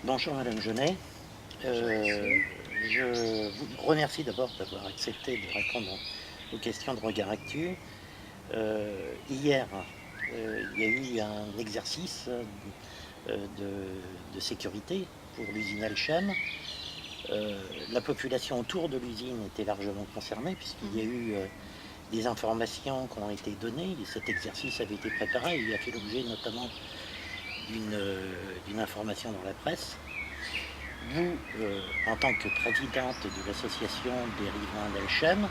Bonjour Madame Genet. Euh, je vous remercie d'abord d'avoir accepté de répondre aux questions de Regard Actu. Hier, il y a eu un exercice de sécurité pour l'usine Alchem. La population autour de l'usine était largement concernée puisqu'il y a eu des informations qui ont été données. Et cet exercice avait été préparé. Il a fait l'objet notamment d'une information dans la presse. Vous, en tant que présidente de l'association des riverains d'Alchem,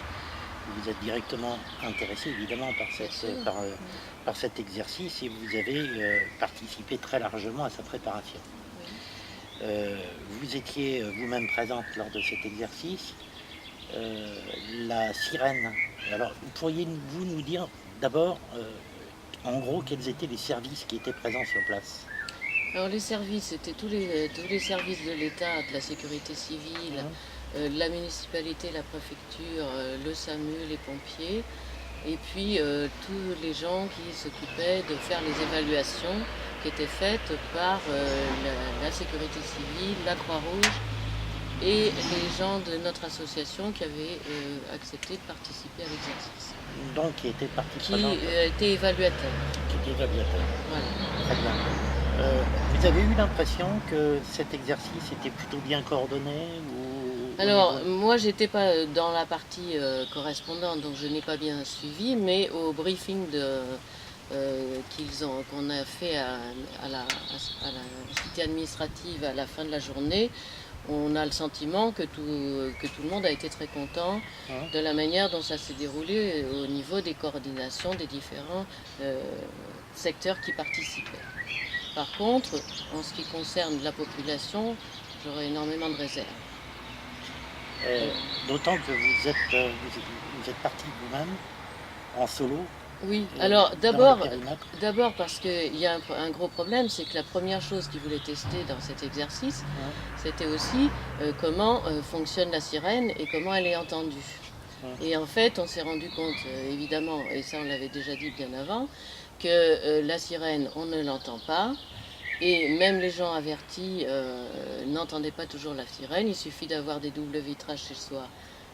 vous êtes directement intéressée évidemment par cet exercice et vous avez participé très largement à sa préparation. Vous étiez vous-même présente lors de cet exercice. La sirène, alors pourriez-vous nous dire d'abord, en gros, quels étaient les services qui étaient présents sur place? Alors les services, c'était tous les services de l'État, de la sécurité civile, de la municipalité, la préfecture, le SAMU, les pompiers, et puis tous les gens qui s'occupaient de faire les évaluations qui étaient faites par la sécurité civile, la Croix-Rouge et les gens de notre association qui avaient accepté de participer à l'exercice. Donc, qui était partie Qui prenante, étaient évaluateurs. qui était évaluateur. Voilà. Très bien. Vous avez eu l'impression que cet exercice était plutôt bien coordonné Alors, moi, j'étais pas dans la partie correspondante, donc je n'ai pas bien suivi, mais au briefing qu'on a fait à la cité administrative à la fin de la journée, on a le sentiment que tout le monde a été très content de la manière dont ça s'est déroulé au niveau des coordinations des différents secteurs qui participaient. Par contre, en ce qui concerne la population, j'aurais énormément de réserves. D'autant que vous êtes parti vous-même en solo. Oui, alors d'abord périmètre. parce qu'il y a un gros problème, c'est que la première chose qu'ils voulaient tester dans cet exercice, c'était aussi comment fonctionne la sirène et comment elle est entendue. Et en fait, on s'est rendu compte, évidemment, et ça on l'avait déjà dit bien avant, que la sirène, on ne l'entend pas. Et même les gens avertis n'entendaient pas toujours la sirène. Il suffit d'avoir des doubles vitrages chez soi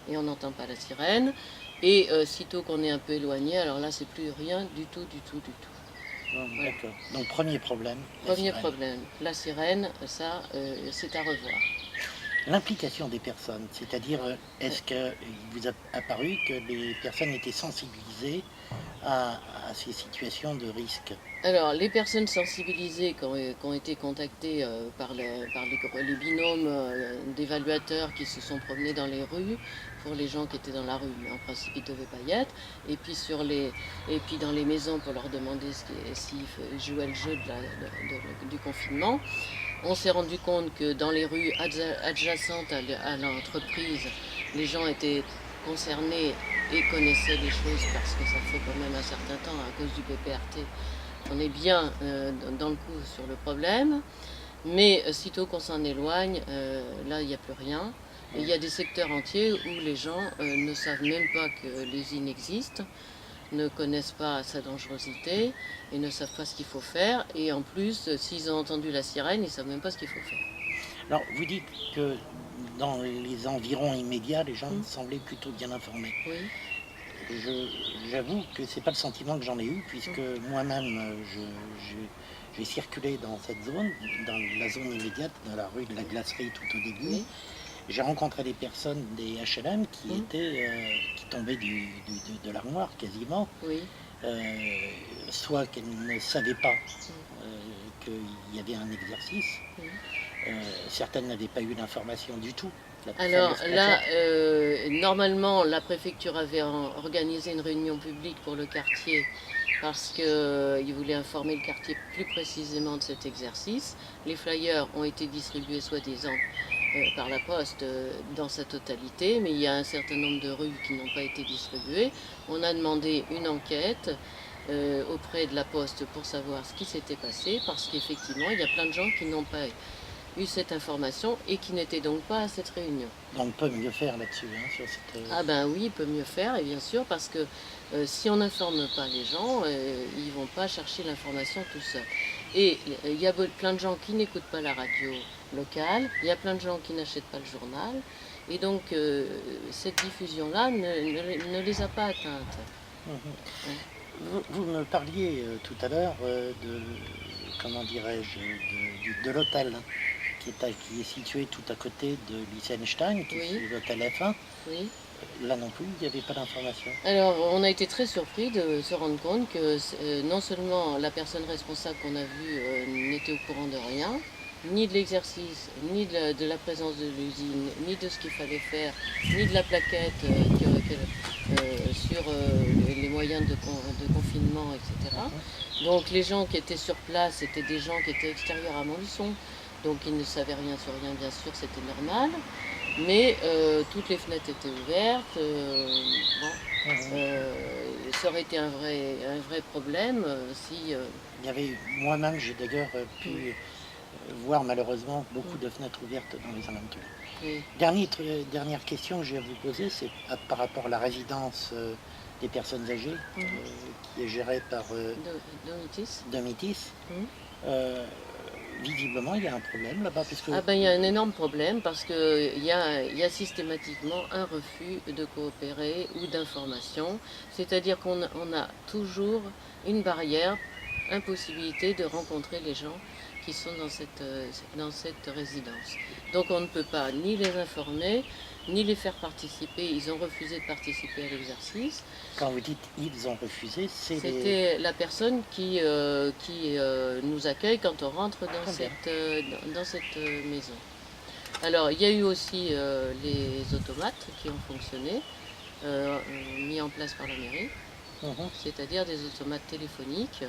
et on n'entend pas la sirène. Et sitôt qu'on est un peu éloigné, alors là, c'est plus rien du tout, du tout, du tout. Voilà. D'accord. Donc, premier problème. Premier problème, la sirène, ça, c'est à revoir. L'implication des personnes, c'est-à-dire, est-ce qu'il vous a apparu que les personnes étaient sensibilisées à ces situations de risque? Alors, les personnes sensibilisées qui ont été contactées par les binômes d'évaluateurs qui se sont promenés dans les rues, pour les gens qui étaient dans la rue, mais en principe ils ne devaient pas y être, et puis dans les maisons pour leur demander s'ils jouaient le jeu du confinement, on s'est rendu compte que dans les rues adjacentes à l'entreprise, les gens étaient concernés et connaissaient les choses parce que ça fait quand même un certain temps à cause du PPRT. On est bien dans le coup sur le problème, mais sitôt qu'on s'en éloigne, là il n'y a plus rien. Et il y a des secteurs entiers où les gens ne savent même pas que l'usine existe, ne connaissent pas sa dangerosité et ne savent pas ce qu'il faut faire. Et en plus, s'ils ont entendu la sirène, ils ne savent même pas ce qu'il faut faire. Alors, vous dites que dans les environs immédiats, les gens semblaient plutôt bien informés. Oui. J'avoue que c'est pas le sentiment que j'en ai eu, puisque moi-même, j'ai circulé dans cette zone, dans la zone immédiate, dans la rue de la Glacerie tout au début. Oui. J'ai rencontré des personnes des HLM qui tombaient de l'armoire quasiment, Oui. soit qu'elles ne savaient pas qu'il y avait un exercice. Certaines n'avaient pas eu d'information du tout. Alors là, normalement, la préfecture avait organisé une réunion publique pour le quartier parce qu'il voulait informer le quartier plus précisément de cet exercice. Les flyers ont été distribués soi-disant par la poste dans sa totalité, mais il y a un certain nombre de rues qui n'ont pas été distribuées. On a demandé une enquête auprès de la poste pour savoir ce qui s'était passé, parce qu'effectivement, il y a plein de gens qui n'ont pas eu cette information et qui n'étaient donc pas à cette réunion. Donc on peut mieux faire là-dessus. Sur cette... Ah ben oui, il peut mieux faire, et bien sûr, parce que si on n'informe pas les gens, ils ne vont pas chercher l'information tout seuls. Et il y a plein de gens qui n'écoutent pas la radio locale, il y a plein de gens qui n'achètent pas le journal, et donc cette diffusion-là ne les a pas atteintes. Mhm. Vous me parliez tout à l'heure de, comment dirais-je, de l'hôtel qui est situé tout à côté de Liechtenstein, qui Oui. est l'hôtel F1. Oui. Là non plus, il n'y avait pas d'information. Alors, on a été très surpris de se rendre compte que non seulement la personne responsable qu'on a vue n'était au courant de rien, ni de l'exercice, ni de la présence de l'usine, ni de ce qu'il fallait faire, ni de la plaquette sur les moyens de confinement, etc. Donc les gens qui étaient sur place, c'était des gens qui étaient extérieurs à Montluçon, donc ils ne savaient rien sur rien, bien sûr, c'était normal. Mais toutes les fenêtres étaient ouvertes. Ça aurait été un vrai problème si... Il y avait, moi-même, j'ai d'ailleurs pu voir malheureusement beaucoup de fenêtres ouvertes dans les alentours. Oui. Dernière question que j'ai à vous poser, c'est par rapport à la résidence des personnes âgées, qui est gérée par Domitis. Visiblement, il y a un problème là-bas. Ah ben, il y a un énorme problème parce qu'il y a systématiquement un refus de coopérer ou d'information. C'est-à-dire qu'on a toujours une barrière, impossibilité de rencontrer les gens qui sont dans cette résidence. Donc on ne peut pas ni les informer, ni les faire participer. Ils ont refusé de participer à l'exercice. Quand vous dites « ils ont refusé », c'était la personne qui nous accueille quand on rentre dans cette maison. Alors il y a eu aussi les automates qui ont fonctionné, mis en place par la mairie, c'est-à-dire des automates téléphoniques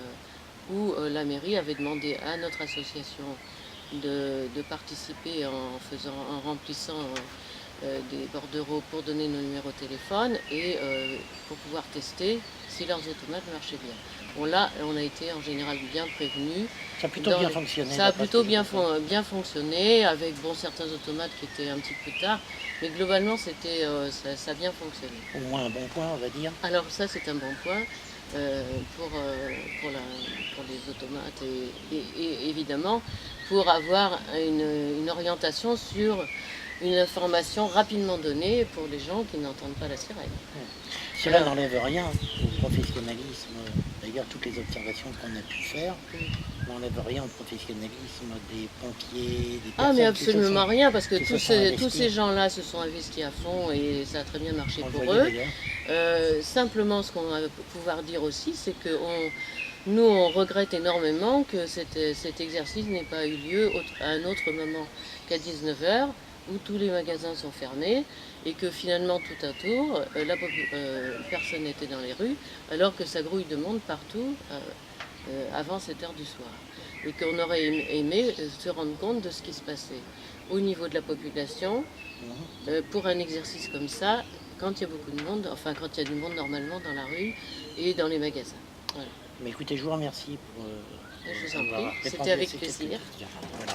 où la mairie avait demandé à notre association de participer en remplissant des bordereaux pour donner nos numéros de téléphone et pour pouvoir tester si leurs automates marchaient bien. Bon, là, on a été en général bien prévenus. Ça a plutôt bien fonctionné. Ça a plutôt bien fonctionné, avec certains automates qui étaient un petit peu tard, mais globalement, ça a bien fonctionné. Au moins un bon point, on va dire. Alors ça, c'est un bon point pour les automates et évidemment pour avoir une orientation sur une information rapidement donnée pour les gens qui n'entendent pas la sirène. Cela n'enlève rien au professionnalisme. D'ailleurs, toutes les observations qu'on a pu faire n'enlèvent rien au professionnalisme des pompiers, des personnes. Ah, mais absolument rien, parce que tous ces gens-là se sont investis à fond et ça a très bien marché pour eux. Simplement, ce qu'on va pouvoir dire aussi, c'est que nous, on regrette énormément que cet exercice n'ait pas eu lieu à un autre moment qu'à 19h, où tous les magasins sont fermés, et que finalement, tout autour, personne n'était dans les rues, alors que ça grouille de monde partout avant cette heure du soir. Et qu'on aurait aimé se rendre compte de ce qui se passait au niveau de la population, pour un exercice comme ça, quand il y a beaucoup de monde, enfin quand il y a du monde normalement dans la rue et dans les magasins. Voilà. Mais écoutez, je vous remercie pour... je vous en prie, c'était avec plaisir. Voilà.